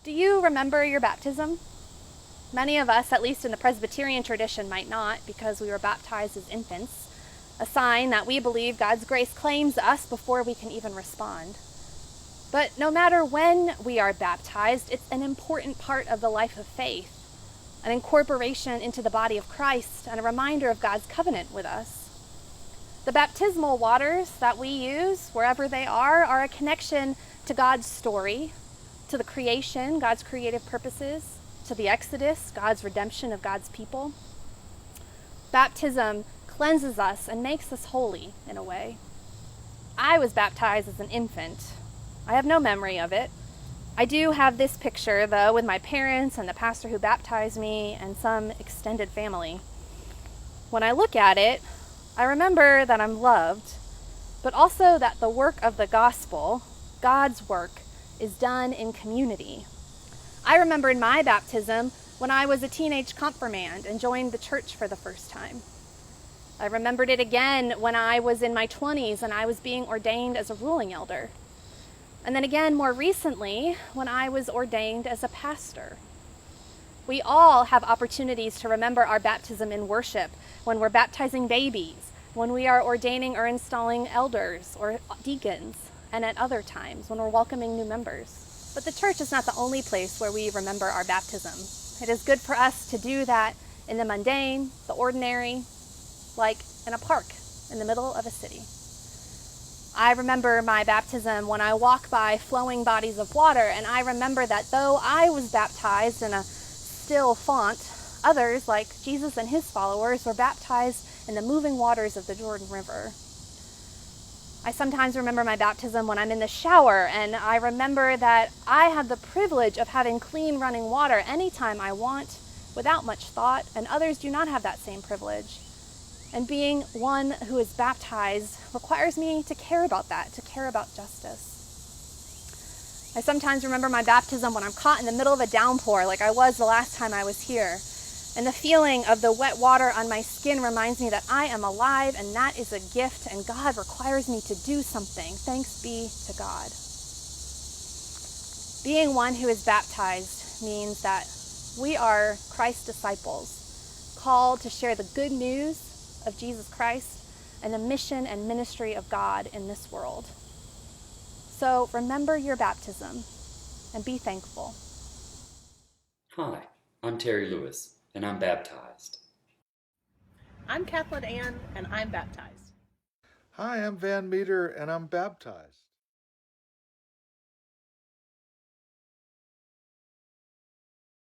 Do you remember your baptism? Many of us, at least in the Presbyterian tradition, might not because we were baptized as infants, a sign that we believe God's grace claims us before we can even respond. But no matter when we are baptized, it's an important part of the life of faith, an incorporation into the body of Christ, and a reminder of God's covenant with us. The baptismal waters that we use, wherever they are a connection to God's story, to the creation, God's creative purposes, to the Exodus, God's redemption of God's people. Baptism cleanses us and makes us holy in a way. I was baptized as an infant. I have no memory of it. I do have this picture, though, with my parents and the pastor who baptized me and some extended family. When I look at it, I remember that I'm loved, but also that the work of the gospel, God's work, is done in community. I remembered my baptism when I was a teenage confirmand and joined the church for the first time. I remembered it again when I was in my 20s and I was being ordained as a ruling elder. And then again more recently when I was ordained as a pastor. We all have opportunities to remember our baptism in worship, when we're baptizing babies, when we are ordaining or installing elders or deacons, and at other times when we're welcoming new members. But the church is not the only place where we remember our baptism. It is good for us to do that in the mundane, the ordinary, like in a park in the middle of a city. I remember my baptism when I walk by flowing bodies of water, and I remember that though I was baptized in a still font, others, like Jesus and his followers, were baptized in the moving waters of the Jordan River. I sometimes remember my baptism when I'm in the shower, and I remember that I have the privilege of having clean running water anytime I want, without much thought, and others do not have that same privilege. And being one who is baptized requires me to care about that, to care about justice. I sometimes remember my baptism when I'm caught in the middle of a downpour, like I was the last time I was here. And the feeling of the wet water on my skin reminds me that I am alive, and that is a gift, and God requires me to do something. Thanks be to God. Being one who is baptized means that we are Christ's disciples, called to share the good news of Jesus Christ and the mission and ministry of God in this world. So remember your baptism and be thankful. Hi, I'm Terry Lewis, and I'm baptized. I'm Kathleen Ann, and I'm baptized. Hi, I'm Van Meter, and I'm baptized.